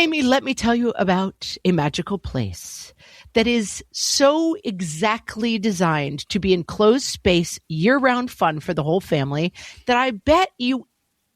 Amy, let me tell you about a magical place that is so exactly designed to be enclosed space, year-round fun for the whole family that I bet you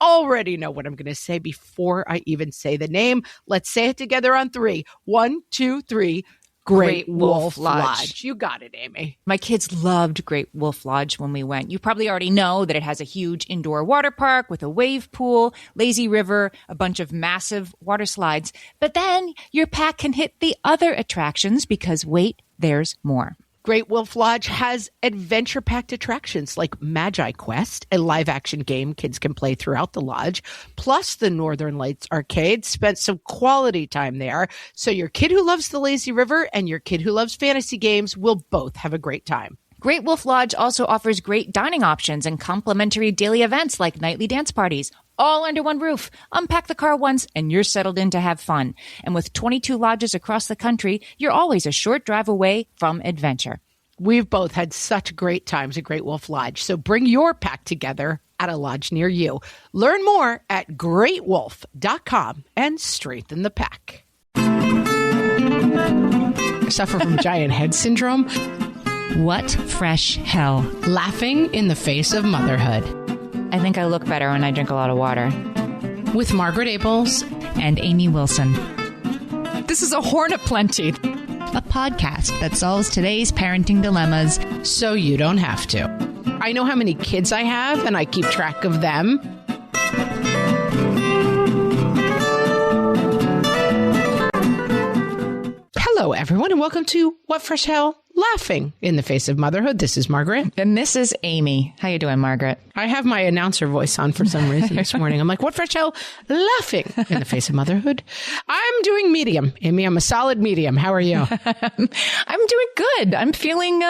already know what I'm going to say before I even say the name. Let's say it together on 3. 1, 2, 3. Great Wolf Lodge. You got it, Amy. My kids loved Great Wolf Lodge when we went. You probably already know that it has a huge indoor water park with a wave pool, lazy river, a bunch of massive water slides. But then your pack can hit the other attractions because, wait, there's more. Great Wolf Lodge has adventure-packed attractions like Magi Quest, a live-action game kids can play throughout the lodge, plus the Northern Lights Arcade. Spent some quality time there, so your kid who loves the lazy river and your kid who loves fantasy games will both have a great time. Great Wolf Lodge also offers great dining options and complimentary daily events like nightly dance parties, all under one roof. Unpack the car once and you're settled in to have fun. And with 22 lodges across the country, you're always a short drive away from adventure. We've both had such great times at Great Wolf Lodge, so bring your pack together at a lodge near you. Learn more at greatwolf.com and strengthen the pack. I suffer from giant head syndrome. What fresh hell? Laughing in the face of motherhood. I think I look better when I drink a lot of water. With Margaret Abels and Amy Wilson. This is a horn of plenty. A podcast that solves today's parenting dilemmas so you don't have to. I know how many kids I have, and I keep track of them. Hello, everyone, and welcome to What Fresh Hell? Laughing in the Face of Motherhood. This is Margaret. And this is Amy. How you doing, Margaret? I have my announcer voice on for some reason this morning. I'm like, what fresh hell? Laughing in the face of motherhood. I'm doing medium. Amy, I'm a solid medium. How are you? I'm doing good. I'm feeling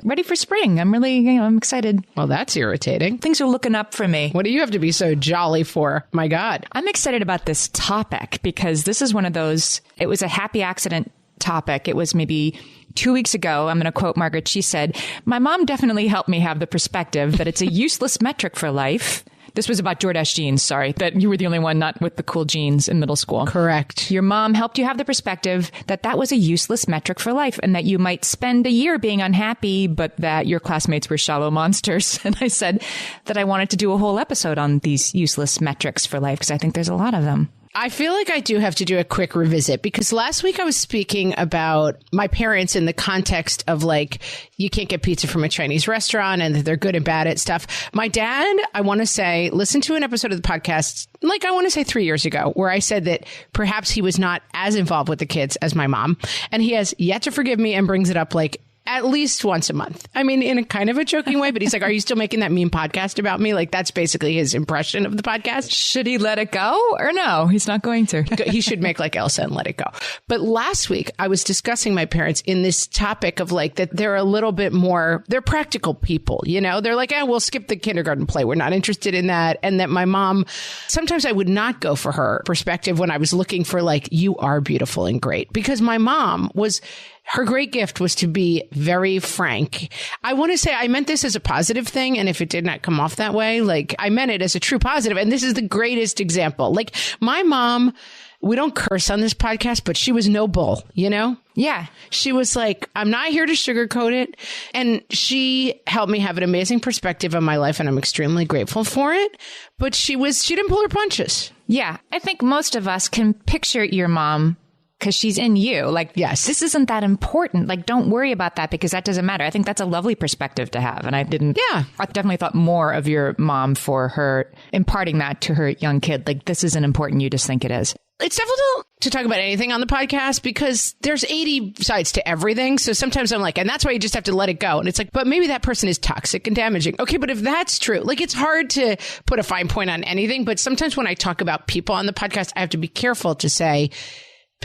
ready for spring. I'm really, I'm excited. Well, that's irritating. Things are looking up for me. What do you have to be so jolly for? My God. I'm excited about this topic because this is one of those, it was a happy accident topic. It was maybe 2 weeks ago. I'm going to quote Margaret. She said, "My mom definitely helped me have the perspective that it's a useless metric for life." This was about Jordache jeans. Sorry, that you were the only one not with the cool jeans in middle school. Correct. Your mom helped you have the perspective that that was a useless metric for life and that you might spend a year being unhappy, but that your classmates were shallow monsters. And I said that I wanted to do a whole episode on these useless metrics for life because I think there's a lot of them. I feel like I do have to do a quick revisit because last week I was speaking about my parents in the context of like, you can't get pizza from a Chinese restaurant and that they're good and bad at stuff. My dad, I want to say, listened to an episode of the podcast, like I want to say 3 years ago, where I said that perhaps he was not as involved with the kids as my mom. And he has yet to forgive me and brings it up like at least once a month. I mean, in a kind of a joking way, but he's like, are you still making that meme podcast about me? Like, that's basically his impression of the podcast. Should he let it go or no? He's not going to. He should make like Elsa and let it go. But last week, I was discussing my parents in this topic of like that they're a little bit more, they're practical people, you know? They're like, we'll skip the kindergarten play. We're not interested in that. And that my mom, sometimes I would not go for her perspective when I was looking for like, you are beautiful and great. Because my mom was... her great gift was to be very frank. I want to say I meant this as a positive thing. And if it did not come off that way, like I meant it as a true positive. And this is the greatest example. Like my mom, we don't curse on this podcast, but she was no bull, you know? Yeah. She was like, I'm not here to sugarcoat it. And she helped me have an amazing perspective on my life. And I'm extremely grateful for it. But she didn't pull her punches. Yeah. I think most of us can picture your mom because she's in you. Like, yes, this isn't that important. Like, don't worry about that because that doesn't matter. I think that's a lovely perspective to have. And I definitely thought more of your mom for her imparting that to her young kid. Like, this isn't important. You just think it is. It's difficult to talk about anything on the podcast because there's 80 sides to everything. So sometimes I'm like, and that's why you just have to let it go. And it's like, but maybe that person is toxic and damaging. Okay, but if that's true, like it's hard to put a fine point on anything. But sometimes when I talk about people on the podcast, I have to be careful to say,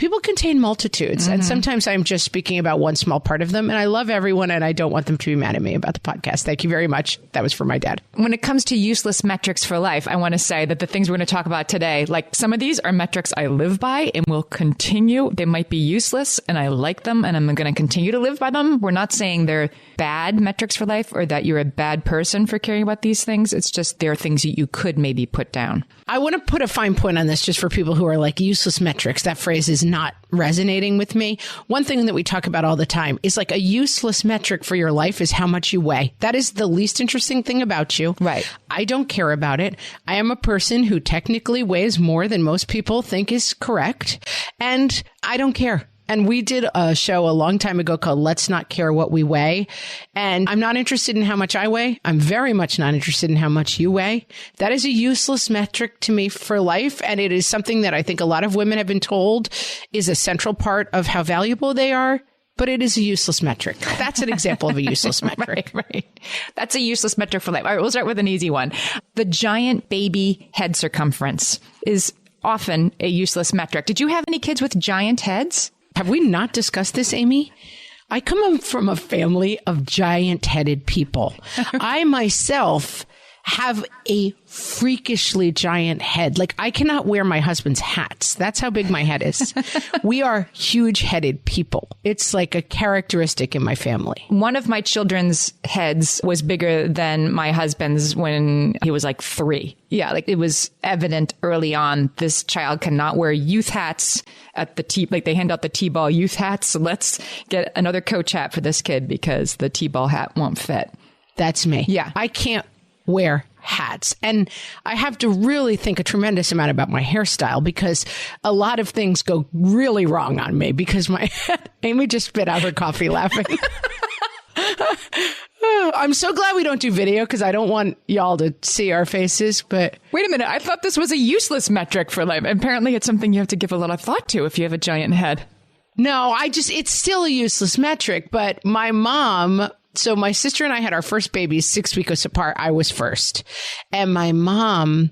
people contain multitudes. And sometimes I'm just speaking about one small part of them. And I love everyone and I don't want them to be mad at me about the podcast. Thank you very much. That was for my dad. When it comes to useless metrics for life, I want to say that the things we're going to talk about today, like some of these are metrics I live by and will continue. They might be useless and I like them and I'm going to continue to live by them. We're not saying they're bad metrics for life or that you're a bad person for caring about these things. It's just they're things that you could maybe put down. I want to put a fine point on this just for people who are like useless metrics. That phrase is not resonating with me. One thing that we talk about all the time is like a useless metric for your life is how much you weigh. That is the least interesting thing about you. Right. I don't care about it. I am a person who technically weighs more than most people think is correct. And I don't care. And we did a show a long time ago called Let's Not Care What We Weigh. And I'm not interested in how much I weigh. I'm very much not interested in how much you weigh. That is a useless metric to me for life. And it is something that I think a lot of women have been told is a central part of how valuable they are. But it is a useless metric. That's an example of a useless metric. Right. That's a useless metric for life. All right, we'll start with an easy one. The giant baby head circumference is often a useless metric. Did you have any kids with giant heads? Have we not discussed this, Amy? I come from a family of giant-headed people. I myself have a freakishly giant head. Like, I cannot wear my husband's hats. That's how big my head is. We are huge-headed people. It's like a characteristic in my family. One of my children's heads was bigger than my husband's when he was like 3. Yeah, like it was evident early on, this child cannot wear youth hats at the like they hand out the T-ball youth hats. So let's get another coach hat for this kid because the T-ball hat won't fit. That's me. Yeah. I can't wear hats. And I have to really think a tremendous amount about my hairstyle because a lot of things go really wrong on me because my head, Amy just spit out her coffee laughing. I'm so glad we don't do video because I don't want y'all to see our faces, but... Wait a minute. I thought this was a useless metric for life. Apparently it's something you have to give a lot of thought to if you have a giant head. No, it's still a useless metric, but my mom... So my sister and I had our first babies 6 weeks apart. I was first. And my mom,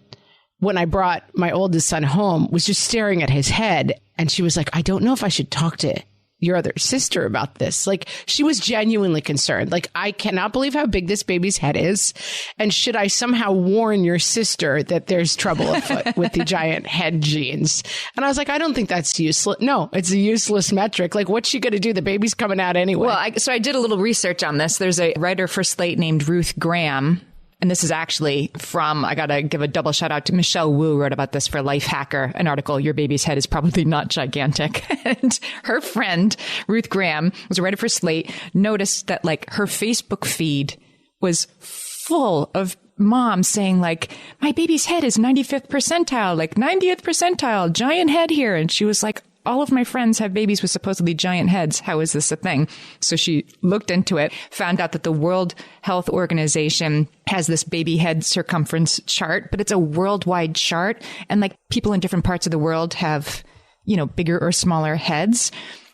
when I brought my oldest son home, was just staring at his head. And she was like, I don't know if I should talk to your other sister about this. Like, she was genuinely concerned. Like, I cannot believe how big this baby's head is. And should I somehow warn your sister that there's trouble afoot with the giant head genes? And I was like, I don't think that's useless. No, it's a useless metric. Like, what's she going to do? The baby's coming out anyway. Well, so I did a little research on this. There's a writer for Slate named Ruth Graham. And this is actually from, I got to give a double shout out to Michelle Wu, wrote about this for Lifehacker, an article, Your Baby's Head is Probably Not Gigantic. And her friend, Ruth Graham, was a writer for Slate, noticed that like her Facebook feed was full of moms saying like, my baby's head is 95th percentile, like 90th percentile, giant head here. And she was like, all of my friends have babies with supposedly giant heads. How is this a thing? So she looked into it, found out that the World Health Organization has this baby head circumference chart, but it's a worldwide chart. And like people in different parts of the world have, you know, bigger or smaller heads.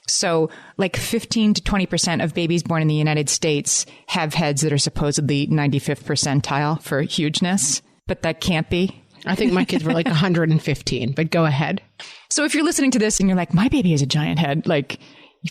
So like 15 to 20% of babies born in the United States have heads that are supposedly 95th percentile for hugeness, but that can't be. I think my kids were like 115, but go ahead. So if you're listening to this and you're like, my baby has a giant head, like,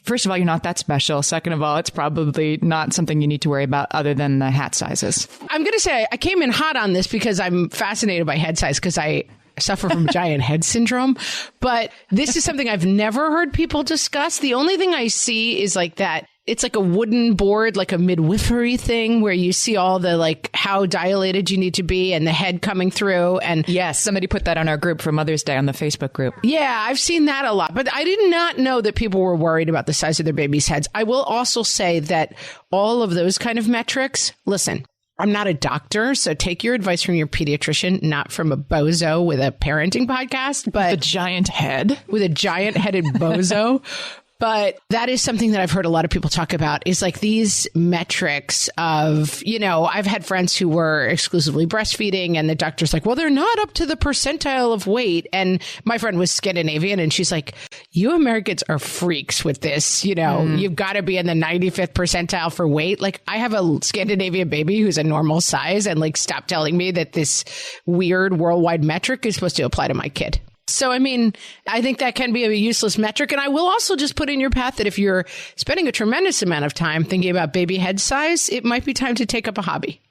first of all, you're not that special. Second of all, it's probably not something you need to worry about other than the hat sizes. I'm going to say I came in hot on this because I'm fascinated by head size because I suffer from giant head syndrome. But this is something I've never heard people discuss. The only thing I see is like that. It's like a wooden board, like a midwifery thing where you see all the like how dilated you need to be and the head coming through. And yes, somebody put that on our group for Mother's Day on the Facebook group. Yeah, I've seen that a lot. But I did not know that people were worried about the size of their babies' heads. I will also say that all of those kind of metrics, listen, I'm not a doctor, so take your advice from your pediatrician, not from a bozo with a parenting podcast, but a giant head with a giant headed bozo. But that is something that I've heard a lot of people talk about is like these metrics of, you know, I've had friends who were exclusively breastfeeding and the doctor's like, well, they're not up to the percentile of weight. And my friend was Scandinavian and she's like, you Americans are freaks with this. You know, you've got to be in the 95th percentile for weight. Like I have a Scandinavian baby who's a normal size and like stop telling me that this weird worldwide metric is supposed to apply to my kid. So, I mean, I think that can be a useless metric. And I will also just put in your path that if you're spending a tremendous amount of time thinking about baby head size, it might be time to take up a hobby.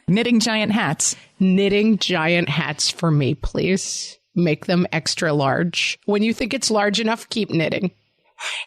Knitting giant hats. Knitting giant hats for me, please. Make them extra large. When you think it's large enough, keep knitting.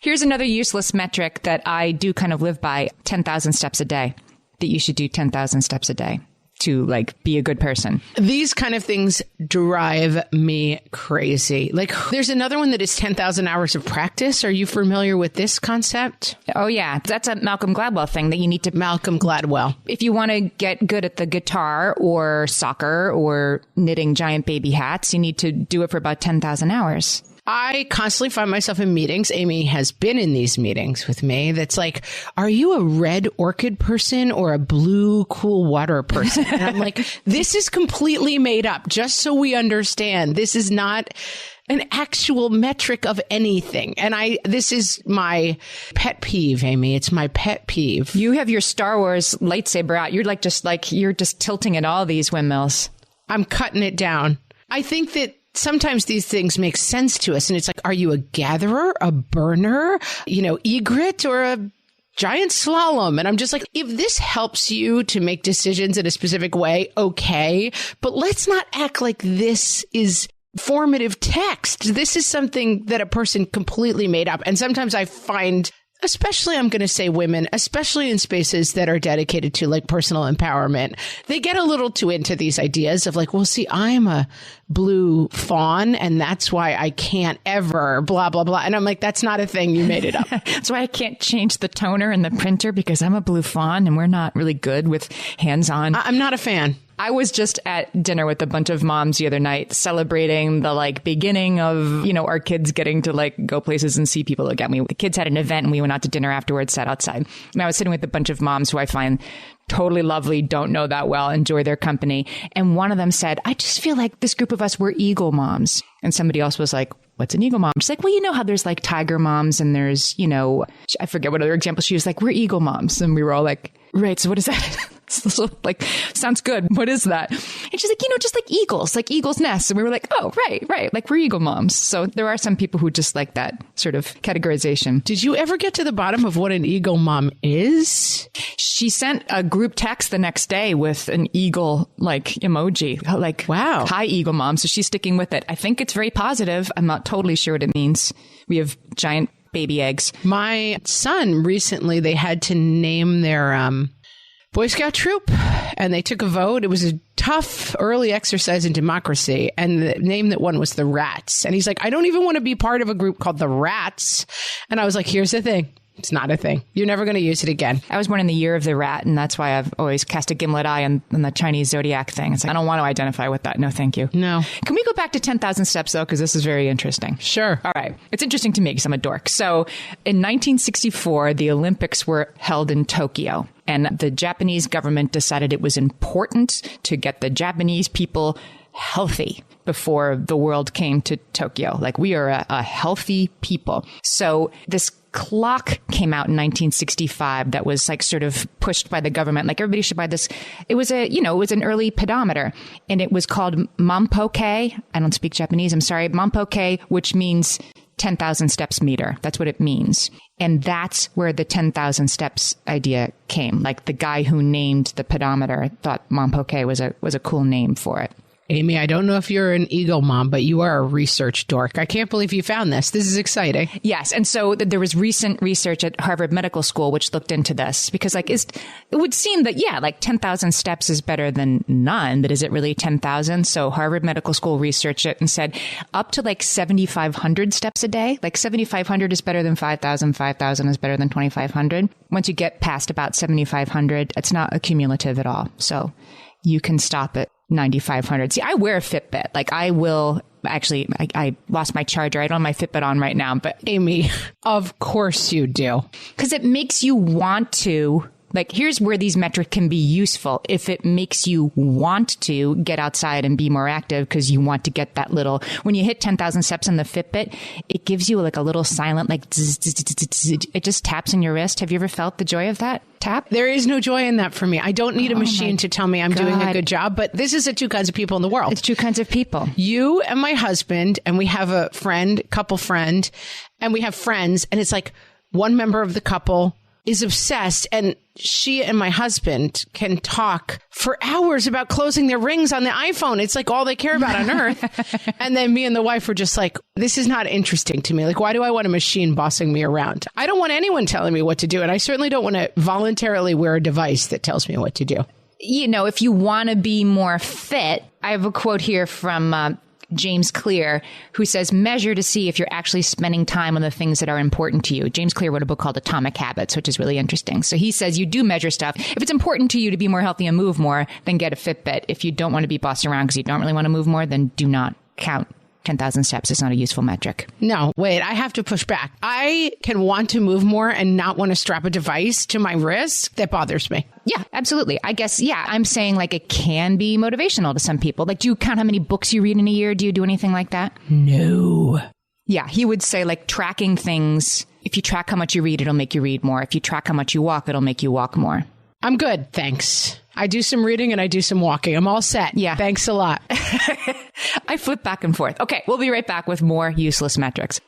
Here's another useless metric that I do kind of live by, 10,000 steps a day. That you should do 10,000 steps a day to like be a good person. These kind of things drive me crazy. Like there's another one that is 10,000 hours of practice. Are you familiar with this concept? Oh, yeah. That's a Malcolm Gladwell thing that you need to... Malcolm Gladwell. If you want to get good at the guitar or soccer or knitting giant baby hats, you need to do it for about 10,000 hours. I constantly find myself in meetings. Amy has been in these meetings with me. That's like, are you a red orchid person or a blue cool water person? And I'm like, this is completely made up, just so we understand. This is not an actual metric of anything. And this is my pet peeve, Amy. It's my pet peeve. You have your Star Wars lightsaber out. You're just tilting at all these windmills. I'm cutting it down. I think that sometimes these things make sense to us. And it's like, are you a gatherer, a burner, egret, or a giant slalom? And I'm just like, if this helps you to make decisions in a specific way, okay. But let's not act like this is formative text. This is something that a person completely made up. And sometimes I find, especially, I'm going to say women, especially in spaces that are dedicated to like personal empowerment, they get a little too into these ideas of like, well, see, I'm a blue fawn and that's why I can't ever blah, blah, blah. And I'm like, that's not a thing. You made it up. That's why I can't change the toner in the printer because I'm a blue fawn and we're not really good with hands-on. I'm not a fan. I was just at dinner with a bunch of moms the other night celebrating the like beginning of, our kids getting to like go places and see people again. The kids had an event and we went out to dinner afterwards, sat outside. And I was sitting with a bunch of moms who I find totally lovely, don't know that well, enjoy their company. And one of them said, I just feel like this group of us, we're eagle moms. And somebody else was like, what's an eagle mom? She's like, well, you know how there's like tiger moms and there's, I forget what other example. She was like, we're eagle moms. And we were all like, right. So what is that? Like, sounds good. What is that? And she's like, just like eagle's nests. And we were like, oh, right. Like we're eagle moms. So there are some people who just like that sort of categorization. Did you ever get to the bottom of what an eagle mom is? She sent a group text the next day with an eagle like emoji. Like, wow. Hi, eagle mom. So she's sticking with it. I think it's very positive. I'm not totally sure what it means. We have giant baby eggs. My son recently, they had to name their Boy Scout troop, and they took a vote. It was a tough early exercise in democracy, and the name that won was the Rats. And he's like, I don't even want to be part of a group called the Rats. And I was like, here's the thing. It's not a thing. You're never going to use it again. I was born in the year of the rat, and that's why I've always cast a gimlet eye on the Chinese zodiac thing. It's like, I don't want to identify with that. No, thank you. No. Can we go back to 10,000 steps, though? Because this is very interesting. Sure. All right. It's interesting to me because I'm a dork. So in 1964, the Olympics were held in Tokyo, and the Japanese government decided it was important to get the Japanese people healthy before the world came to Tokyo. Like, we are a healthy people. So this clock came out in 1965 that was like sort of pushed by the government. Like, everybody should buy this. It was it was an early pedometer, and it was called Mampoke. I don't speak Japanese. I'm sorry. Mampoke, which means 10,000 steps meter. That's what it means. And that's where the 10,000 steps idea came. Like, the guy who named the pedometer thought Mampoke was a cool name for it. Amy, I don't know if you're an eagle mom, but you are a research dork. I can't believe you found this. This is exciting. Yes. And so there was recent research at Harvard Medical School, which looked into this because it would seem that, 10,000 steps is better than none. But is it really 10,000? So Harvard Medical School researched it and said up to like 7,500 steps a day, like 7,500 is better than 5,000. 5,000 is better than 2,500. Once you get past about 7,500, it's not accumulative at all. So you can stop at 9,500. See, I wear a Fitbit. Like, I will actually, I lost my charger. I don't have my Fitbit on right now, but Amy, of course you do. Because it makes you want to Like, here's where these metrics can be useful if it makes you want to get outside and be more active because you want to get that little, when you hit 10,000 steps on the Fitbit, it gives you like a little silent, like, it just taps in your wrist. Have you ever felt the joy of that tap? There is no joy in that for me. I don't need a machine to tell me I'm doing a good job, but this is the two kinds of people in the world. It's two kinds of people. You and my husband, and we have a couple friend, and we have friends, and it's like one member of the couple is obsessed, and she and my husband can talk for hours about closing their rings on the iPhone. It's like all they care about on earth. And then me and the wife were just like, this is not interesting to me. Like, why do I want a machine bossing me around? I don't want anyone telling me what to do. And I certainly don't want to voluntarily wear a device that tells me what to do. You know, if you want to be more fit, I have a quote here from James Clear, who says, measure to see if you're actually spending time on the things that are important to you. James Clear wrote a book called Atomic Habits, which is really interesting. So he says you do measure stuff. If it's important to you to be more healthy and move more, then get a Fitbit. If you don't want to be bossed around because you don't really want to move more, then do not count 10,000 steps. It's not a useful metric. No, wait, I have to push back. I can want to move more and not want to strap a device to my wrist. That bothers me. Yeah, absolutely. I guess, yeah, I'm saying like it can be motivational to some people. Like, do you count how many books you read in a year? Do you do anything like that? No. Yeah, he would say like tracking things. If you track how much you read, it'll make you read more. If you track how much you walk, it'll make you walk more. I'm good. Thanks. I do some reading and I do some walking. I'm all set. Yeah. Thanks a lot. I flip back and forth. Okay, we'll be right back with more useless metrics.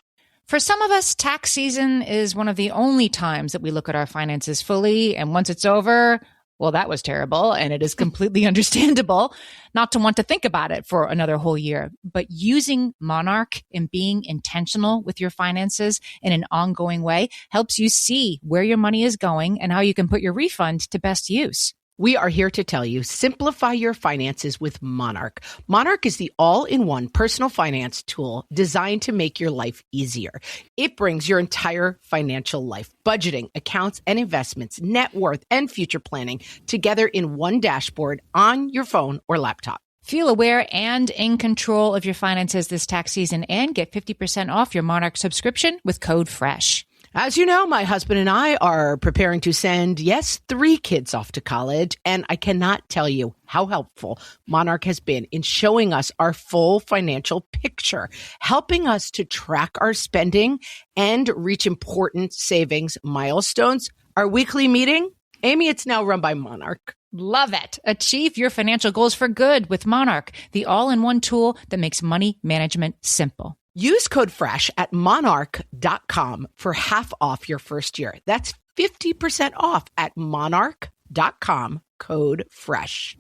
For some of us, tax season is one of the only times that we look at our finances fully. And once it's over, well, that was terrible. And it is completely understandable not to want to think about it for another whole year. But using Monarch and being intentional with your finances in an ongoing way helps you see where your money is going and how you can put your refund to best use. We are here to tell you, simplify your finances with Monarch. Monarch is the all-in-one personal finance tool designed to make your life easier. It brings your entire financial life, budgeting, accounts and investments, net worth, and future planning together in one dashboard on your phone or laptop. Feel aware and in control of your finances this tax season and get 50% off your Monarch subscription with code FRESH. As you know, my husband and I are preparing to send, 3 kids off to college, and I cannot tell you how helpful Monarch has been in showing us our full financial picture, helping us to track our spending and reach important savings milestones. Our weekly meeting, Amy, it's now run by Monarch. Love it. Achieve your financial goals for good with Monarch, the all-in-one tool that makes money management simple. Use code FRESH at monarch.com for half off your first year. That's 50% off at monarch.com, code FRESH.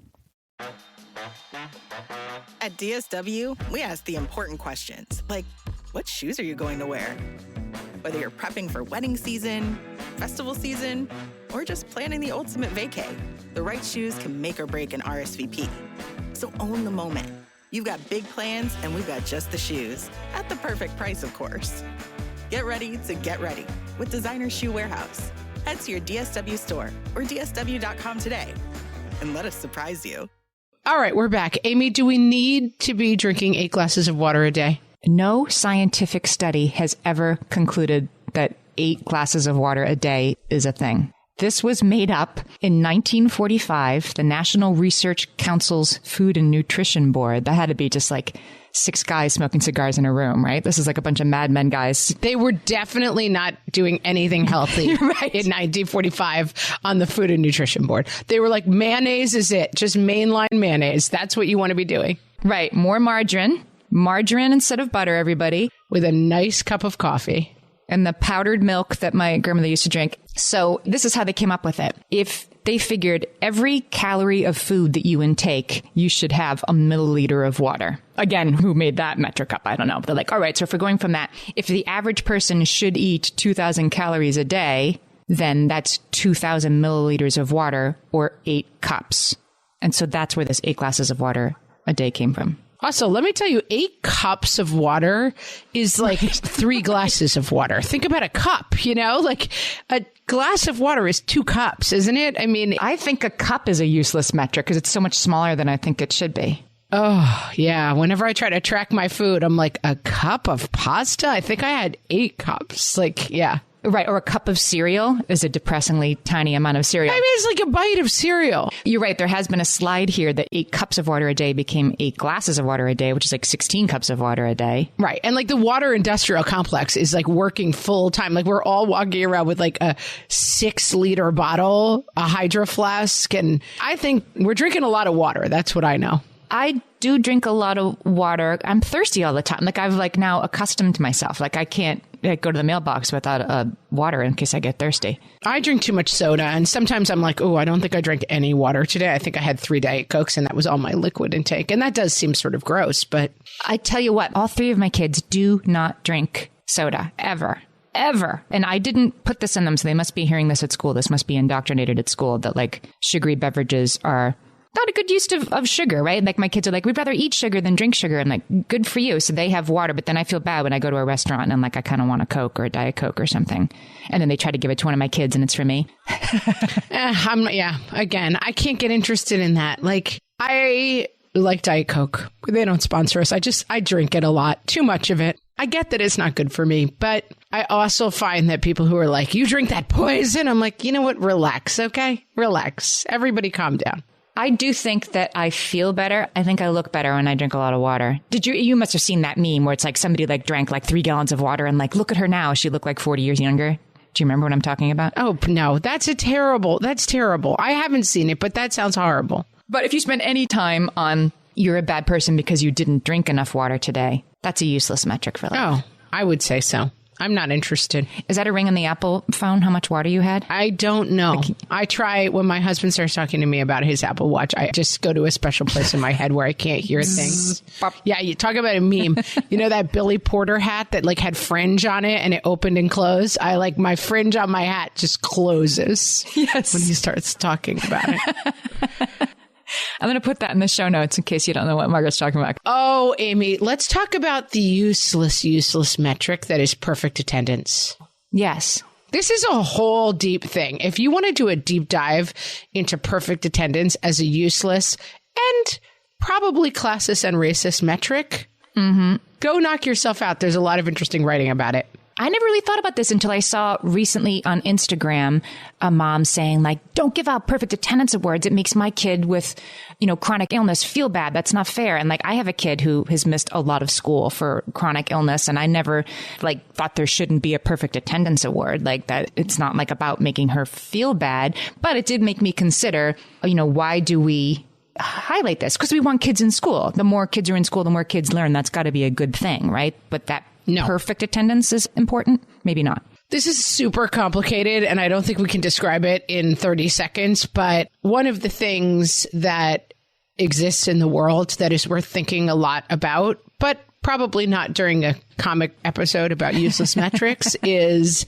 At DSW, we ask the important questions, like, what shoes are you going to wear? Whether you're prepping for wedding season, festival season, or just planning the ultimate vacay, the right shoes can make or break an RSVP. So own the moment. You've got big plans, and we've got just the shoes. At the perfect price, of course. Get ready to get ready with Designer Shoe Warehouse. Head to your DSW store or DSW.com today and let us surprise you. All right, we're back. Amy, do we need to be drinking 8 glasses of water a day? No scientific study has ever concluded that 8 glasses of water a day is a thing. This was made up in 1945, the National Research Council's Food and Nutrition Board. That had to be just like 6 guys smoking cigars in a room, right? This is like a bunch of Mad Men guys. They were definitely not doing anything healthy right. In 1945 on the Food and Nutrition Board. They were like, mayonnaise is it. Just mainline mayonnaise. That's what you want to be doing. Right. More margarine. Margarine instead of butter, everybody. With a nice cup of coffee. And the powdered milk that my grandmother used to drink. So this is how they came up with it. If they figured every calorie of food that you intake, you should have a milliliter of water. Again, who made that metric up? I don't know. They're like, all right, so if we're going from that, if the average person should eat 2,000 calories a day, then that's 2,000 milliliters of water or 8 cups. And so that's where this 8 glasses of water a day came from. Also, let me tell you, 8 cups of water is like 3 glasses of water. Think about a cup, you know, like a glass of water is 2 cups, isn't it? I mean, I think a cup is a useless metric because it's so much smaller than I think it should be. Oh, yeah. Whenever I try to track my food, I'm like, a cup of pasta? I think I had 8 cups. Like, yeah. Right. Or a cup of cereal is a depressingly tiny amount of cereal. I mean, it's like a bite of cereal. You're right. There has been a slide here that 8 cups of water a day became 8 glasses of water a day, which is like 16 cups of water a day. Right. And like the water industrial complex is like working full time. Like we're all walking around with like a 6-liter bottle, a hydro flask. And I think we're drinking a lot of water. That's what I know. I do drink a lot of water. I'm thirsty all the time. Like I've like now accustomed to myself. Like I can't go to the mailbox without water in case I get thirsty. I drink too much soda. And sometimes I'm like, oh, I don't think I drank any water today. I think I had 3 Diet Cokes and that was all my liquid intake. And that does seem sort of gross. But I tell you what, all 3 of my kids do not drink soda ever. Ever. And I didn't put this in them. So they must be hearing this at school. This must be indoctrinated at school that like sugary beverages are not a good use of sugar, right? Like my kids are like, we'd rather eat sugar than drink sugar. I'm like, good for you. So they have water, but then I feel bad when I go to a restaurant and I'm like, I kind of want a Coke or a Diet Coke or something. And then they try to give it to one of my kids and it's for me. Again, I can't get interested in that. Like I like Diet Coke. They don't sponsor us. I drink it a lot, too much of it. I get that it's not good for me, but I also find that people who are like, you drink that poison. I'm like, you know what? Relax. Okay. Relax. Everybody calm down. I do think that I feel better. I think I look better when I drink a lot of water. You must have seen that meme where it's like somebody like drank like 3 gallons of water and like, look at her now. She looked like 40 years younger. Do you remember what I'm talking about? Oh, no, that's terrible. I haven't seen it, but that sounds horrible. But if you spend any time on you're a bad person because you didn't drink enough water today, that's a useless metric for life. Oh, I would say so. I'm not interested. Is that a ring on the Apple phone? How much water you had? I don't know. I try when my husband starts talking to me about his Apple Watch, I just go to a special place in my head where I can't hear things. Yeah, you talk about a meme. You know that Billy Porter hat that like had fringe on it and it opened and closed? I like my fringe on my hat just closes. Yes. When he starts talking about it. I'm going to put that in the show notes in case you don't know what Margaret's talking about. Oh, Amy, let's talk about the useless metric that is perfect attendance. Yes. This is a whole deep thing. If you want to do a deep dive into perfect attendance as a useless and probably classist and racist metric, go knock yourself out. There's a lot of interesting writing about it. I never really thought about this until I saw recently on Instagram a mom saying like, don't give out perfect attendance awards. It makes my kid with, chronic illness feel bad. That's not fair. And like, I have a kid who has missed a lot of school for chronic illness. And I never thought there shouldn't be a perfect attendance award like that. It's not like about making her feel bad, but it did make me consider, why do we highlight this? Because we want kids in school. The more kids are in school, the more kids learn. That's got to be a good thing, right? But that perfect attendance is important? Maybe not. This is super complicated, and I don't think we can describe it in 30 seconds. But one of the things that exists in the world that is worth thinking a lot about, but probably not during a comic episode about useless metrics, is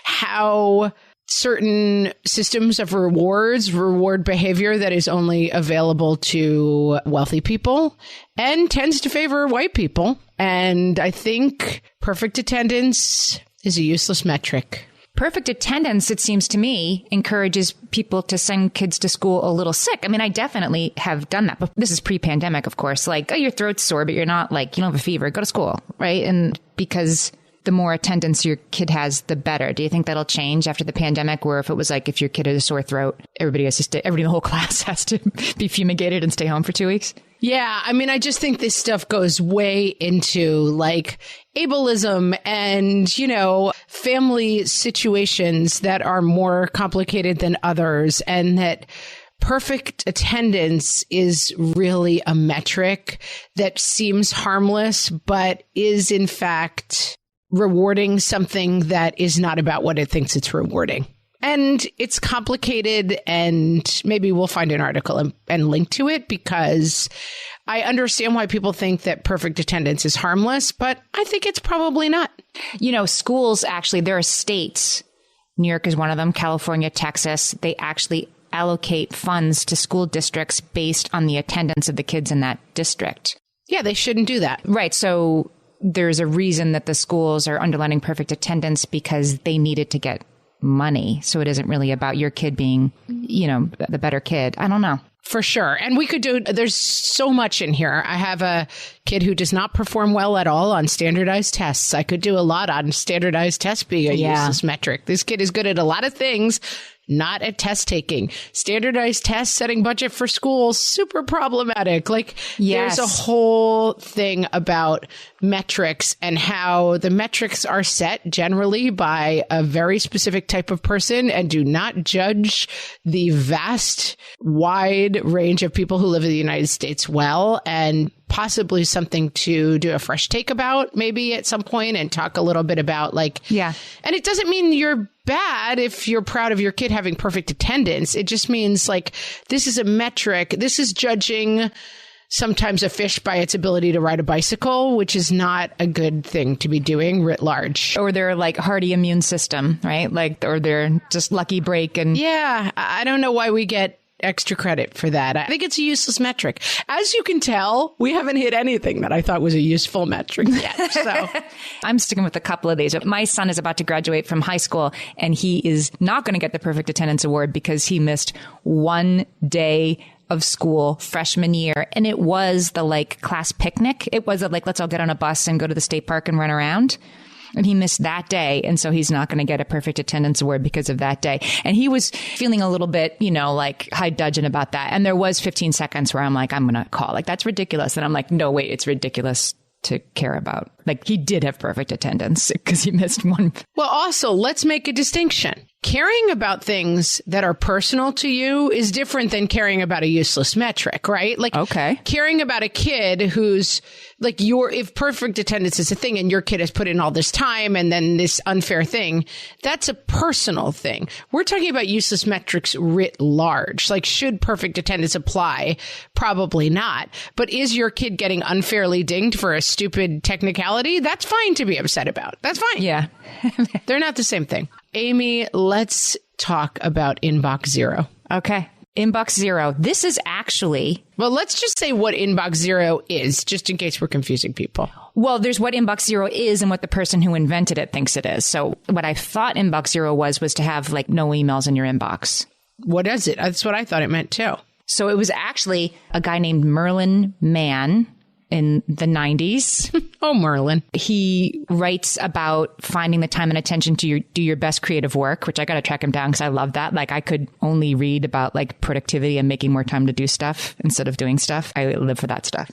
how certain systems of reward behavior that is only available to wealthy people and tends to favor white people. And I think perfect attendance is a useless metric. Perfect attendance, it seems to me, encourages people to send kids to school a little sick. I mean, I definitely have done that, but this is pre-pandemic, of course. Like, oh, your throat's sore, but you're not you don't have a fever, go to school, right? And because the more attendance your kid has, the better. Do you think that'll change after the pandemic, where if it was like, if your kid has a sore throat, everybody in the whole class has to be fumigated and stay home for 2 weeks? Yeah. I mean, I just think this stuff goes way into ableism and, family situations that are more complicated than others, and that perfect attendance is really a metric that seems harmless, but is in fact rewarding something that is not about what it thinks it's rewarding. And it's complicated, and maybe we'll find an article and link to it, because I understand why people think that perfect attendance is harmless, but I think it's probably not. Schools, actually, there are states, New York is one of them, California, Texas, they actually allocate funds to school districts based on the attendance of the kids in that district. Yeah, they shouldn't do that. Right. So there's a reason that the schools are underlining perfect attendance, because they need it to get money. So it isn't really about your kid being, the better kid. I don't know. For sure. And we could there's so much in here. I have a kid who does not perform well at all on standardized tests. I could do a lot on standardized tests being a useless metric. This kid is good at a lot of things, not at test taking. Standardized tests, setting budget for schools, super problematic. Like, there's a whole thing about metrics and how the metrics are set generally by a very specific type of person and do not judge the vast, wide range of people who live in the United States well, and possibly something to do a fresh take about maybe at some point and talk a little bit about and it doesn't mean you're bad if you're proud of your kid having perfect attendance. It just means this is a metric. This is judging sometimes a fish by its ability to ride a bicycle, which is not a good thing to be doing writ large. Or their hardy immune system, right? Or their just lucky break. And yeah, I don't know why we get extra credit for that. I think it's a useless metric. As you can tell, we haven't hit anything that I thought was a useful metric yet. So I'm sticking with a couple of these. My son is about to graduate from high school, and he is not going to get the perfect attendance award because he missed one day of school freshman year. And it was the class picnic. It was let's all get on a bus and go to the state park and run around. And he missed that day. And so he's not going to get a perfect attendance award because of that day. And he was feeling a little bit, high dudgeon about that. And there was 15 seconds where I'm like, I'm going to call. That's ridiculous. And I'm like, no, wait, it's ridiculous to care about. He did have perfect attendance because he missed one. Well, also, let's make a distinction. Caring about things that are personal to you is different than caring about a useless metric, right? Okay. Caring about a kid who's if perfect attendance is a thing and your kid has put in all this time and then this unfair thing, that's a personal thing. We're talking about useless metrics writ large. Should perfect attendance apply? Probably not. But is your kid getting unfairly dinged for a stupid technicality? That's fine to be upset about. That's fine. Yeah. They're not the same thing. Amy, let's talk about Inbox Zero. Okay. Inbox Zero. This is actually... Well, let's just say what Inbox Zero is, just in case we're confusing people. Well, there's what Inbox Zero is and what the person who invented it thinks it is. So what I thought Inbox Zero was to have no emails in your inbox. What is it? That's what I thought it meant too. So it was actually a guy named Merlin Mann in the 90s. Oh, Merlin. He writes about finding the time and attention to do your best creative work, which I got to track him down because I love that. I could only read about productivity and making more time to do stuff instead of doing stuff. I live for that stuff.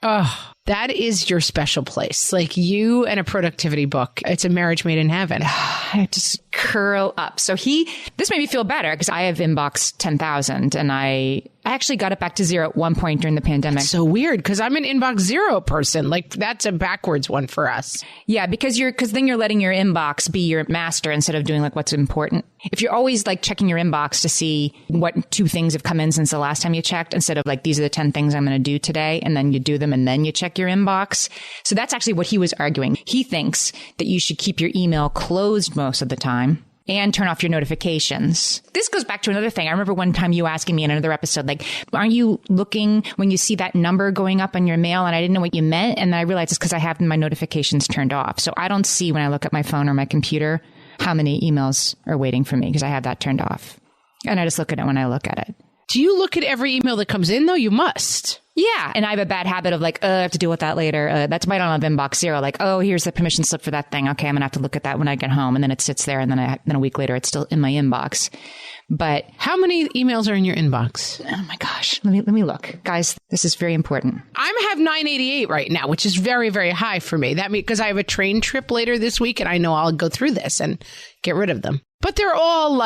Oh, that is your special place. You and a productivity book. It's a marriage made in heaven. I just curl up. So this made me feel better because I have inbox 10,000 and I actually got it back to zero at one point during the pandemic. That's so weird because I'm an Inbox Zero person. That's a backwards one for us. Yeah, because then you're letting your inbox be your master instead of doing what's important. If you're always checking your inbox to see what 2 things have come in since the last time you checked, instead of these are the 10 things I'm going to do today, and then you do them and then you check your inbox. So that's actually what he was arguing. He thinks that you should keep your email closed most of the time and turn off your notifications. This goes back to another thing. I remember one time you asking me in another episode, aren't you looking when you see that number going up on your mail? And I didn't know what you meant. And then I realized it's because I have my notifications turned off. So I don't see when I look at my phone or my computer how many emails are waiting for me because I have that turned off. And I just look at it when I look at it. Do you look at every email that comes in, though? You must. Yeah. And I have a bad habit of I have to deal with that later. That's why I don't have Inbox Zero. Here's the permission slip for that thing. Okay, I'm going to have to look at that when I get home. And then it sits there. And then a week later, it's still in my inbox. But how many emails are in your inbox? Oh my gosh. Let me look. Guys, this is very important. I have 988 right now, which is very, very high for me. That means because I have a train trip later this week and I know I'll go through this and get rid of them. But they're all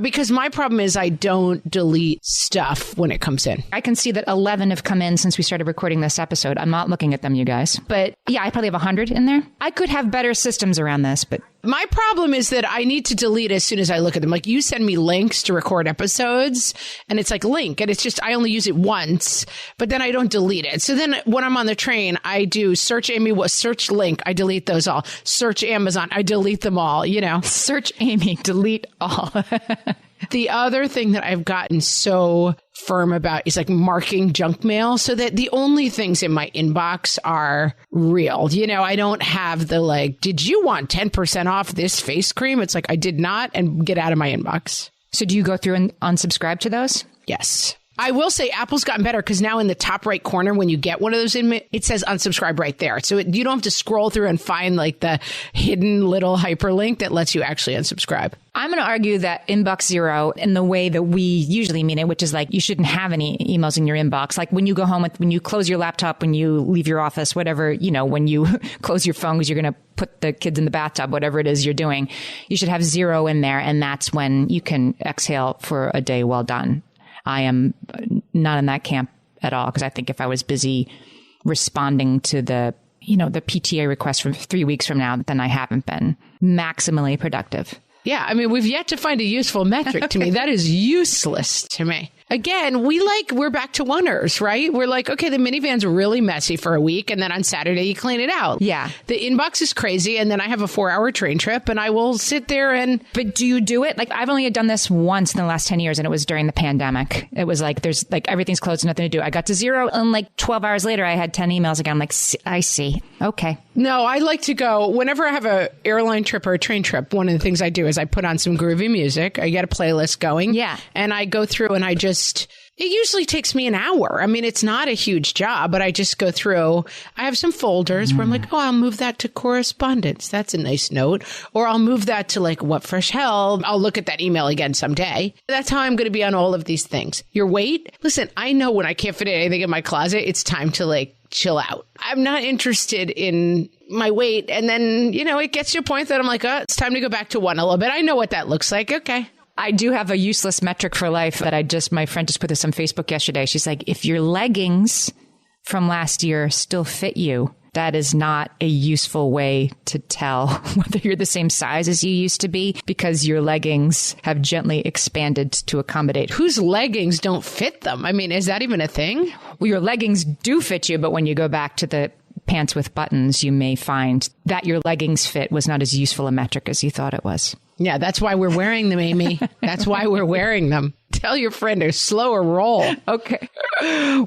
because my problem is I don't delete stuff when it comes in. I can see that 11 have come in since we started recording this episode. I'm not looking at them, you guys. But yeah, I probably have 100 in there. I could have better systems around this, but... My problem is that I need to delete as soon as I look at them. You send me links to record episodes and it's link and it's just, I only use it once, but then I don't delete it. So then when I'm on the train, I do search Amy, search link. I delete those all. Search Amazon. I delete them all, Search Amy, delete all. The other thing that I've gotten so firm about is marking junk mail so that the only things in my inbox are real. I don't have the did you want 10% off this face cream? It's I did not, and get out of my inbox. So do you go through and unsubscribe to those? Yes. I will say Apple's gotten better because now in the top right corner, when you get one of those, it says unsubscribe right there. So you don't have to scroll through and find like the hidden little hyperlink that lets you actually unsubscribe. I'm going to argue that inbox zero in the way that we usually mean it, which is like you shouldn't have any emails in your inbox. Like when you go home, when you close your laptop, when you leave your office, whatever, when you close your phone because you're going to put the kids in the bathtub, whatever it is you're doing, you should have zero in there. And that's when you can exhale for a day well done. I am not in that camp at all because I think if I was busy responding to the PTA request from 3 weeks from now, then I haven't been maximally productive. Yeah, I mean, we've yet to find a useful metric to me. That is useless to me. Again, we're back to oneers, right? We're like, okay, the minivan's really messy for a week, and then on Saturday you clean it out. Yeah. The inbox is crazy, and then I have a 4-hour train trip, and I will sit there and... But do you do it? Like, I've only done this once in the last 10 years, and it was during the pandemic. It was like, there's like, everything's closed, nothing to do. I got to zero, and like 12 hours later, I had 10 emails again. I'm like, I see. Okay. No, I like to go, whenever I have a airline trip or a train trip, one of the things I do is I put on some groovy music. I get a playlist going. Yeah. And I go through and it usually takes me an hour. I mean, it's not a huge job, but I just go through. I have some folders where I'm like, I'll move that to correspondence. That's a nice note. Or I'll move that to like, what fresh hell? I'll look at that email again someday. That's how I'm going to be on all of these things. Your weight? Listen, I know when I can't fit anything in my closet, it's time to like chill out. I'm not interested in my weight. And then, it gets to a point that I'm like, it's time to go back to one a little bit. I know what that looks like. Okay. I do have a useless metric for life that my friend just put this on Facebook yesterday. She's like, if your leggings from last year still fit you, that is not a useful way to tell whether you're the same size as you used to be because your leggings have gently expanded to accommodate. Whose leggings don't fit them? I mean, is that even a thing? Well, your leggings do fit you, but when you go back to the pants with buttons, you may find that your leggings fit was not as useful a metric as you thought it was. Yeah, that's why we're wearing them, Amy. That's why we're wearing them. Tell your friend to slow a roll. Okay.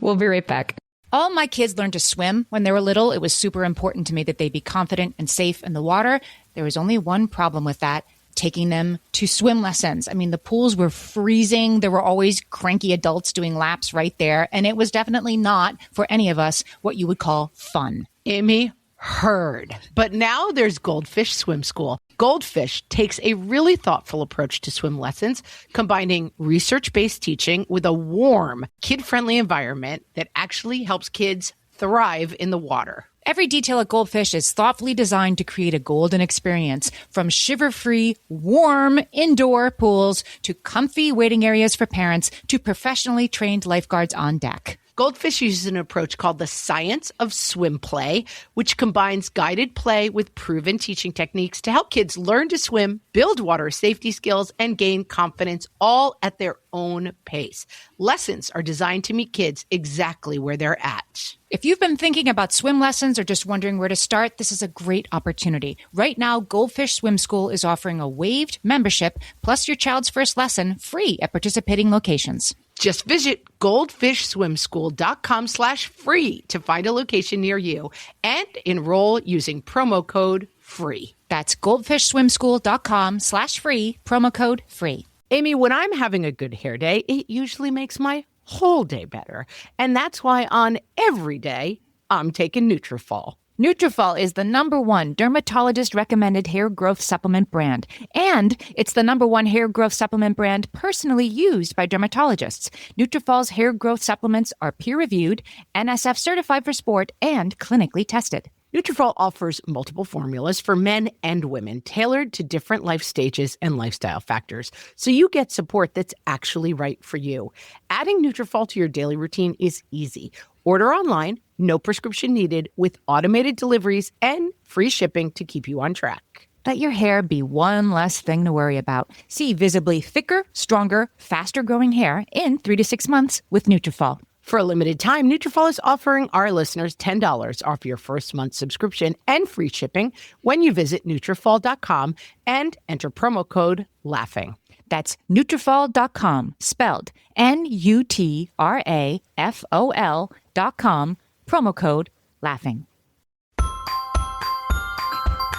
We'll be right back. All my kids learned to swim when they were little. It was super important to me that they be confident and safe in the water. There was only one problem with that, taking them to swim lessons. I mean, the pools were freezing. There were always cranky adults doing laps right there. And it was definitely not, for any of us, what you would call fun. Amy, heard. But now there's Goldfish Swim School. Goldfish takes a really thoughtful approach to swim lessons, combining research-based teaching with a warm, kid-friendly environment that actually helps kids thrive in the water. Every detail at Goldfish is thoughtfully designed to create a golden experience, from shiver-free, warm indoor pools to comfy waiting areas for parents to professionally trained lifeguards on deck. Goldfish uses an approach called the science of swim play, which combines guided play with proven teaching techniques to help kids learn to swim, build water safety skills, and gain confidence all at their own pace. Lessons are designed to meet kids exactly where they're at. If you've been thinking about swim lessons or just wondering where to start, this is a great opportunity. Right now, Goldfish Swim School is offering a waived membership plus your child's first lesson free at participating locations. Just visit goldfishswimschool.com/free to find a location near you and enroll using promo code FREE. That's goldfishswimschool.com/free, promo code FREE. Amy, when I'm having a good hair day, it usually makes my whole day better. And that's why on every day, I'm taking Nutrafol. Nutrafol is the #1 dermatologist-recommended hair growth supplement brand, and it's the #1 hair growth supplement brand personally used by dermatologists. Nutrafol's hair growth supplements are peer-reviewed, NSF certified for sport, and clinically tested. Nutrafol offers multiple formulas for men and women tailored to different life stages and lifestyle factors, so you get support that's actually right for you. Adding Nutrafol to your daily routine is easy. Order online, no prescription needed, with automated deliveries and free shipping to keep you on track. Let your hair be one less thing to worry about. See visibly thicker, stronger, faster-growing hair in 3 to 6 months with Nutrafol. For a limited time, Nutrafol is offering our listeners $10 off your first month subscription and free shipping when you visit Nutrafol.com and enter promo code LAUGHING. That's Nutrafol.com, spelled Nutrafol.com, promo code LAUGHING.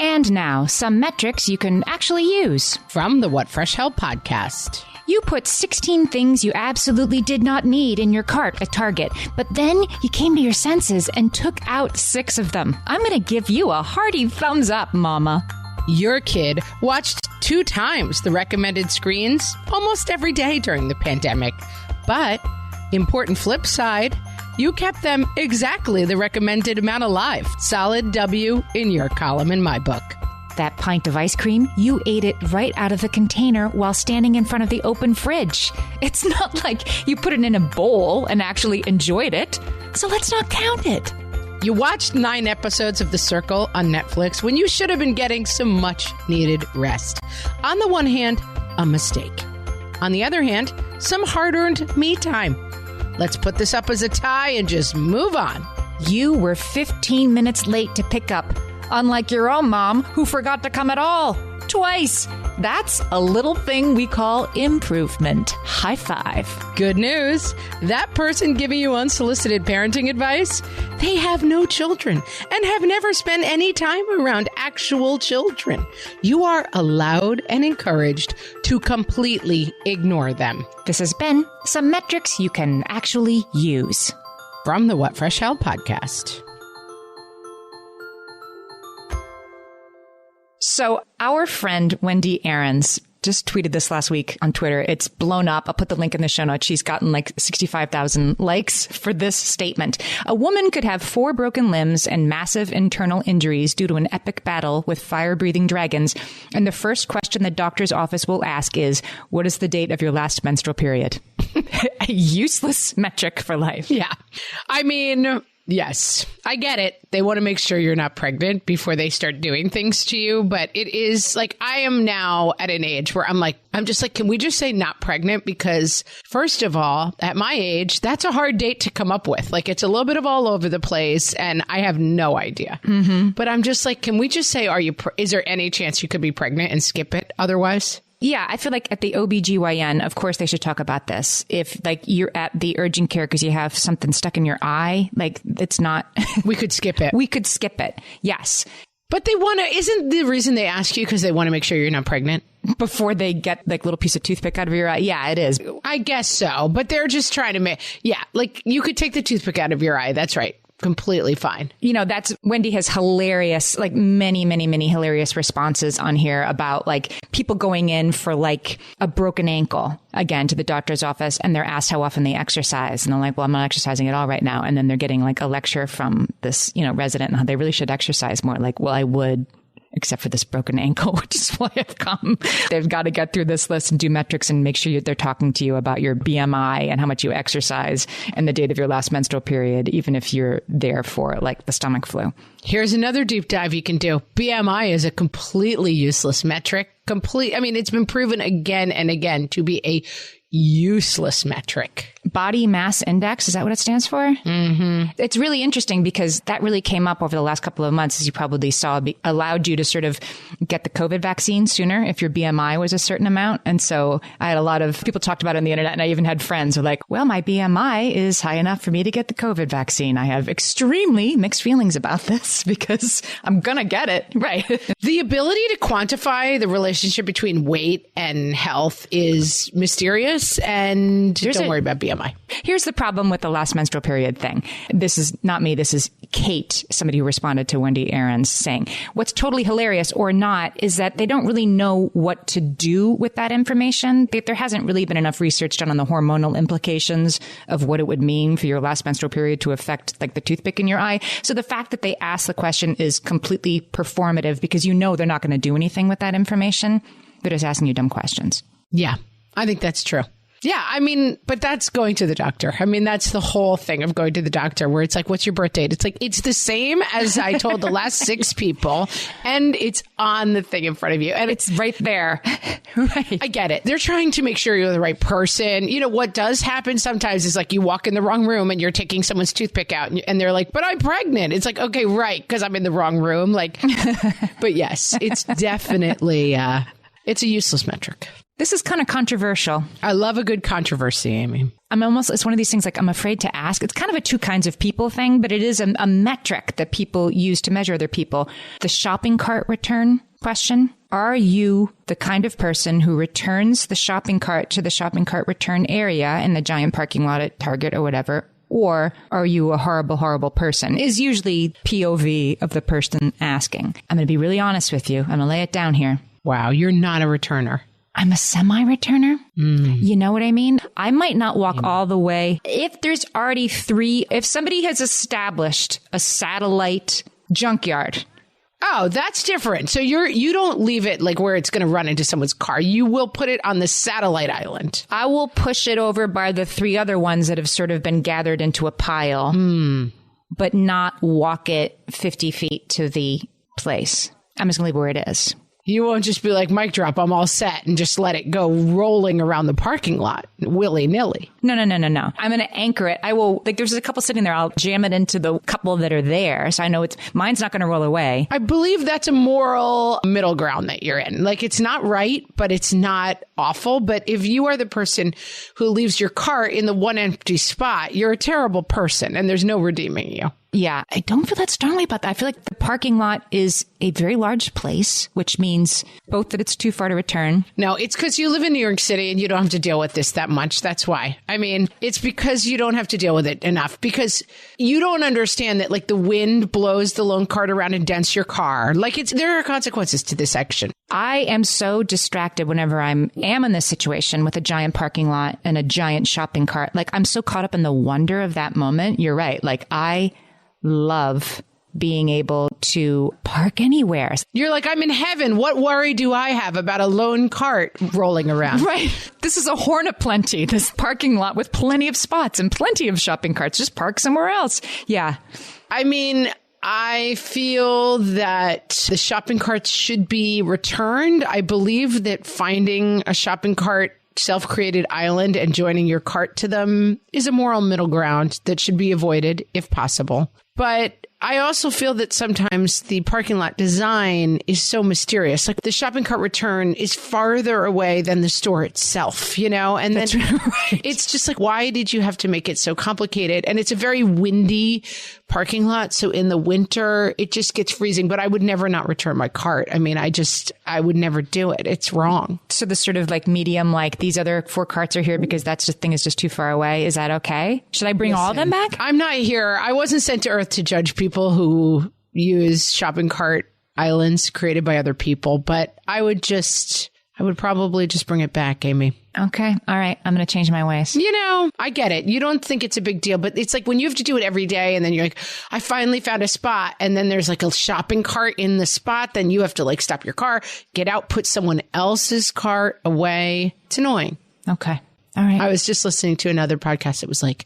And now, some metrics you can actually use From the What Fresh Hell podcast. You put 16 things you absolutely did not need in your cart at Target, but then you came to your senses and took out 6 of them. I'm going to give you a hearty thumbs up, Mama. Your kid watched 2 times the recommended screens almost every day during the pandemic. But, important flip side, you kept them exactly the recommended amount alive. Solid W in your column in my book. That pint of ice cream, you ate it right out of the container while standing in front of the open fridge. It's not like you put it in a bowl and actually enjoyed it, so let's not count it. You watched 9 episodes of The Circle on Netflix when you should have been getting some much-needed rest. On the one hand, a mistake. On the other hand, some hard-earned me time. Let's put this up as a tie and just move on. You were 15 minutes late to pick up, unlike your own mom, who forgot to come at all. Twice. That's a little thing we call improvement. High five. Good news. That person giving you unsolicited parenting advice, they have no children and have never spent any time around actual children. You are allowed and encouraged to completely ignore them. This has been some metrics you can actually use. From the What Fresh Hell podcast. So our friend Wendy Aarons just tweeted this last week on Twitter. It's blown up. I'll put the link in the show notes. She's gotten like 65,000 likes for this statement. A woman could have 4 broken limbs and massive internal injuries due to an epic battle with fire-breathing dragons. And the first question the doctor's office will ask is, what is the date of your last menstrual period? A useless metric for life. Yeah. I mean, yes, I get it. They want to make sure you're not pregnant before they start doing things to you. But it is like, I am now at an age where I'm just like, can we just say not pregnant? Because first of all, at my age, that's a hard date to come up with. Like, it's a little bit of all over the place and I have no idea. Mm-hmm. But I'm just like, can we just say, is there any chance you could be pregnant and skip it otherwise? Yeah, I feel like at the OBGYN, of course, they should talk about this. If like you're at the urgent care because you have something stuck in your eye, like it's not. We could skip it. We could skip it. Yes. But they want to, isn't the reason they ask you because they want to make sure you're not pregnant? Before they get like little piece of toothpick out of your eye. Yeah, it is. I guess so. But they're just trying to make, like you could take the toothpick out of your eye. That's right. Completely fine. You know, Wendy has hilarious, like many, many, many hilarious responses on here about like people going in for like a broken ankle again to the doctor's office and they're asked how often they exercise. And they're like, well, I'm not exercising at all right now. And then they're getting like a lecture from this, resident and how they really should exercise more. Like, well, I would, except for this broken ankle, which is why I've come. They've got to get through this list and do metrics and make sure they're talking to you about your BMI and how much you exercise and the date of your last menstrual period, even if you're there for like the stomach flu. Here's another deep dive you can do. BMI is a completely useless metric. It's been proven again and again to be a useless metric. Body mass index, is that what it stands for? Mm-hmm. It's really interesting because that really came up over the last couple of months, as you probably saw, allowed you to sort of get the COVID vaccine sooner if your BMI was a certain amount. And so I had a lot of people talked about it on the internet, and I even had friends who were like, well, my BMI is high enough for me to get the COVID vaccine. I have extremely mixed feelings about this because I'm going to get it. Right. The ability to quantify the relationship between weight and health is mysterious. And don't worry about BMI. Here's the problem with the last menstrual period thing. This is not me. This is Kate, somebody who responded to Wendy Aarons, saying what's totally hilarious or not is that they don't really know what to do with that information. There hasn't really been enough research done on the hormonal implications of what it would mean for your last menstrual period to affect like the toothpick in your eye. So the fact that they ask the question is completely performative because they're not going to do anything with that information. They're just asking you dumb questions. Yeah, I think that's true. Yeah, but that's going to the doctor. That's the whole thing of going to the doctor where it's like, what's your birth date? It's like, it's the same as I told the last 6 people and it's on the thing in front of you and it's right there. Right. I get it. They're trying to make sure you're the right person. What does happen sometimes is like you walk in the wrong room and you're taking someone's toothpick out and they're like, but I'm pregnant. It's like, okay, right. Because I'm in the wrong room. Like, but yes, it's definitely, it's a useless metric. This is kind of controversial. I love a good controversy, Amy. It's one of these things like I'm afraid to ask. It's kind of a 2 kinds of people thing, but it is a metric that people use to measure other people. The shopping cart return question. Are you the kind of person who returns the shopping cart to the shopping cart return area in the giant parking lot at Target or whatever? Or are you a horrible, horrible person? Is usually POV of the person asking. I'm going to be really honest with you. I'm going to lay it down here. Wow, you're not a returner. I'm a semi-returner. You know what I mean? I might not walk all the way. If there's already if somebody has established a satellite junkyard. Oh, that's different. So you don't leave it like where it's going to run into someone's car. You will put it on the satellite island. I will push it over by the 3 other ones that have sort of been gathered into a pile, but not walk it 50 feet to the place. I'm just going to leave it where it is. You won't just be like, mic drop, I'm all set, and just let it go rolling around the parking lot willy-nilly. No. I'm going to anchor it. I will, there's a couple sitting there. I'll jam it into the couple that are there. So I know mine's not going to roll away. I believe that's a moral middle ground that you're in. Like, it's not right, but it's not awful. But if you are the person who leaves your cart in the one empty spot, you're a terrible person, and there's no redeeming you. Yeah, I don't feel that strongly about that. I feel like the parking lot is a very large place, which means both that it's too far to return. No, it's because you live in New York City and you don't have to deal with this that much. That's why. I mean, it's because you don't have to deal with it enough, because you don't understand that, like, the wind blows the loan cart around and dents your car. Like, there are consequences to this action. I am so distracted whenever I am in this situation with a giant parking lot and a giant shopping cart. Like, I'm so caught up in the wonder of that moment. You're right. Like, I love being able to park anywhere. You're like, I'm in heaven. What worry do I have about a lone cart rolling around? Right. This is a horn of plenty. This parking lot with plenty of spots and plenty of shopping carts. Just park somewhere else. Yeah. I mean, I feel that the shopping carts should be returned. I believe that finding a shopping cart self-created island and joining your cart to them is a moral middle ground that should be avoided if possible. But I also feel that sometimes the parking lot design is so mysterious. Like, the shopping cart return is farther away than the store itself, you know? And then right. It's just like, why did you have to make it so complicated? And it's a very windy parking lot. So in the winter, it just gets freezing. But I would never not return my cart. I mean, I would never do it. It's wrong. So the sort of like medium, like these other 4 carts are here because that's the thing is just too far away. Is that okay? Should I bring all of them back? I'm not here. I wasn't sent to Earth to judge people who use shopping cart islands created by other people, but I would probably just bring it back, Amy. Okay. All right. I'm going to change my ways. You know, I get it. You don't think it's a big deal, but it's like when you have to do it every day and then you're like, I finally found a spot, and then there's like a shopping cart in the spot, then you have to like stop your car, get out, put someone else's cart away. It's annoying. Okay. All right. I was just listening to another podcast that was like,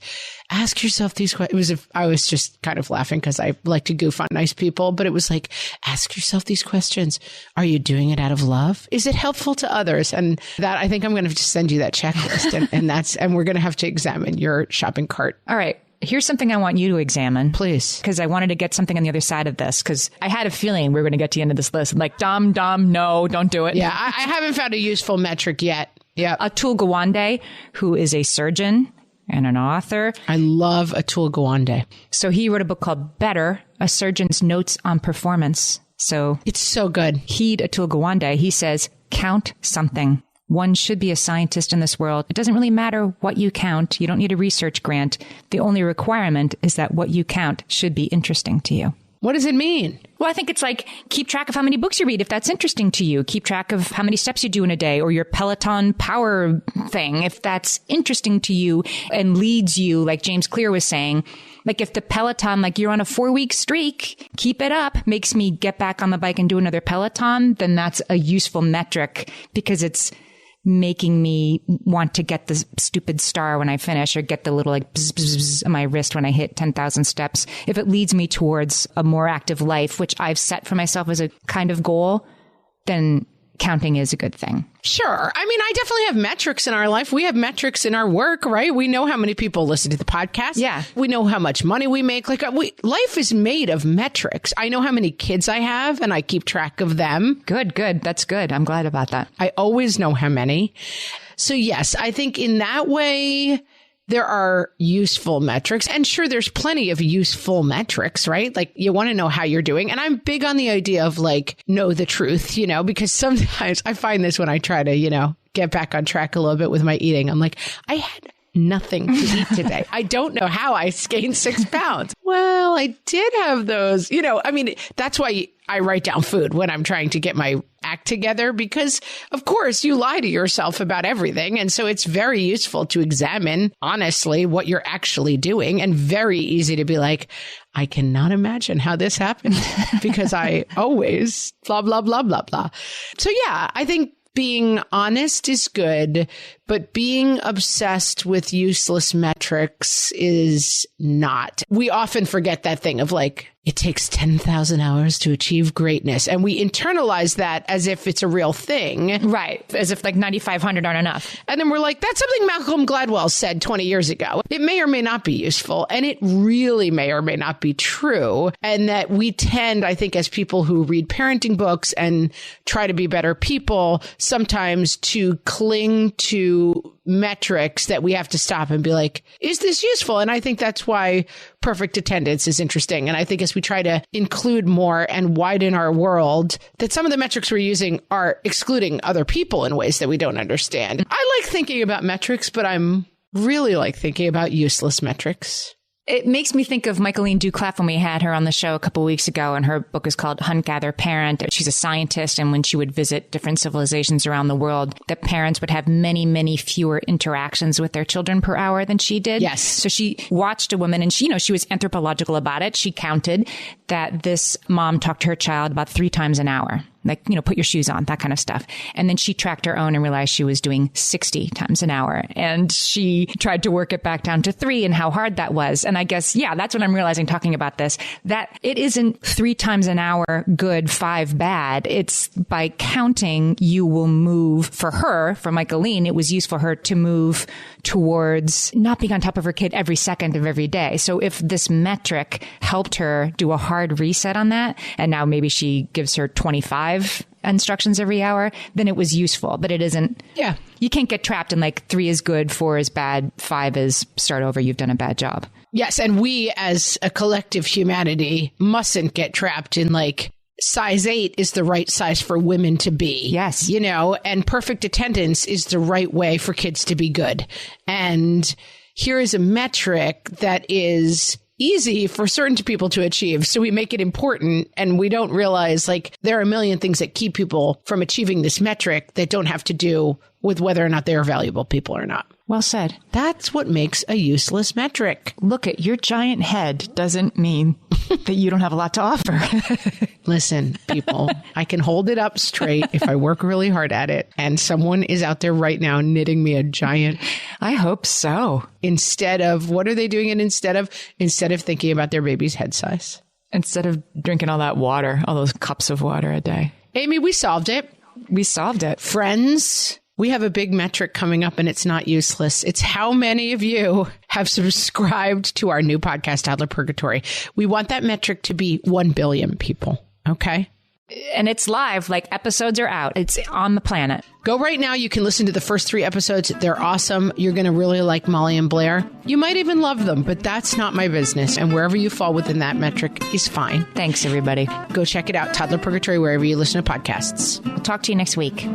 ask yourself these questions. I was just kind of laughing because I like to goof on nice people, but it was like, ask yourself these questions. Are you doing it out of love? Is it helpful to others? And that, I think I'm going to just send you that checklist and we're going to have to examine your shopping cart. All right. Here's something I want you to examine. Please. Because I wanted to get something on the other side of this, because I had a feeling we were going to get to the end of this list. I'm like, Dom, no, don't do it. Yeah, I haven't found a useful metric yet. Yeah. Atul Gawande, who is a surgeon and an author. I love Atul Gawande. So he wrote a book called Better, A Surgeon's Notes on Performance. So it's so good. Heed Atul Gawande. He says, count something. One should be a scientist in this world. It doesn't really matter what you count. You don't need a research grant. The only requirement is that what you count should be interesting to you. What does it mean? Well, I think it's like, keep track of how many books you read if that's interesting to you. Keep track of how many steps you do in a day, or your Peloton power thing if that's interesting to you and leads you, like James Clear was saying. Like if the Peloton, like you're on a 4-week streak, keep it up, makes me get back on the bike and do another Peloton, then that's a useful metric because it's making me want to get the stupid star when I finish, or get the little like bzz, bzz, bzz on my wrist when I hit 10,000 steps. If it leads me towards a more active life, which I've set for myself as a kind of goal, then counting is a good thing. Sure. I mean, I definitely have metrics in our life. We have metrics in our work, right? We know how many people listen to the podcast. Yeah. We know how much money we make. Like, life is made of metrics. I know how many kids I have, and I keep track of them. Good. That's good. I'm glad about that. I always know how many. So yes, I think in that way, there are useful metrics. And sure, there's plenty of useful metrics, right? Like you want to know how you're doing. And I'm big on the idea of like, know the truth, because sometimes I find this when I try to, get back on track a little bit with my eating. I'm like, I had nothing to eat today. I don't know how I gained 6 pounds. Well, I did have those, that's why I write down food when I'm trying to get my act together, because of course you lie to yourself about everything. And so it's very useful to examine honestly what you're actually doing, and very easy to be like, I cannot imagine how this happened because I always blah, blah, blah, blah, blah. So yeah, I think being honest is good, but being obsessed with useless metrics is not. We often forget that thing of like, it takes 10,000 hours to achieve greatness. And we internalize that as if it's a real thing. Right. As if like 9,500 aren't enough. And then we're like, that's something Malcolm Gladwell said 20 years ago. It may or may not be useful. And it really may or may not be true. And that we tend, I think, as people who read parenting books and try to be better people, sometimes to cling to metrics that we have to stop and be like, is this useful? And I think that's why perfect attendance is interesting. And I think as we try to include more and widen our world, that some of the metrics we're using are excluding other people in ways that we don't understand. I like thinking about metrics, but I'm really like thinking about useless metrics. It makes me think of Michaeline Duclaff when we had her on the show a couple of weeks ago, and her book is called Hunt, Gather, Parent. She's a scientist, and when she would visit different civilizations around the world, the parents would have many, many fewer interactions with their children per hour than she did. Yes. So she watched a woman, and she was anthropological about it. She counted that this mom talked to her child about 3 times an hour. Like, put your shoes on, that kind of stuff. And then she tracked her own and realized she was doing 60 times an hour. And she tried to work it back down to 3 and how hard that was. And I guess, yeah, that's what I'm realizing talking about this, that it isn't 3 times an hour good, 5 bad. It's by counting, you will move. For her, for Michaeline, it was useful for her to move towards not being on top of her kid every second of every day. So if this metric helped her do a hard reset on that, and now maybe she gives her 25 instructions every hour, then it was useful. But it isn't. Yeah. You can't get trapped in like 3 is good, 4 is bad, 5 is start over, you've done a bad job. Yes. And we as a collective humanity mustn't get trapped in like, size 8 is the right size for women to be. Yes. And perfect attendance is the right way for kids to be good. And here is a metric that is easy for certain people to achieve. So we make it important, and we don't realize like there are a million things that keep people from achieving this metric that don't have to do with whether or not they're valuable people or not. Well said. That's what makes a useless metric. Look, at your giant head doesn't mean that you don't have a lot to offer. Listen, people, I can hold it up straight if I work really hard at it. And someone is out there right now knitting me a giant. I hope so. Instead of, what are they doing it instead of? Instead of thinking about their baby's head size. Instead of drinking all that water, all those cups of water a day. Amy, we solved it. We solved it. Friends, we have a big metric coming up, and it's not useless. It's how many of you have subscribed to our new podcast, Toddler Purgatory. We want that metric to be 1 billion people. Okay? And it's live, like episodes are out. It's on the planet. Go right now. You can listen to the first 3 episodes. They're awesome. You're going to really like Molly and Blair. You might even love them, but that's not my business. And wherever you fall within that metric is fine. Thanks, everybody. Go check it out. Toddler Purgatory, wherever you listen to podcasts. We'll talk to you next week.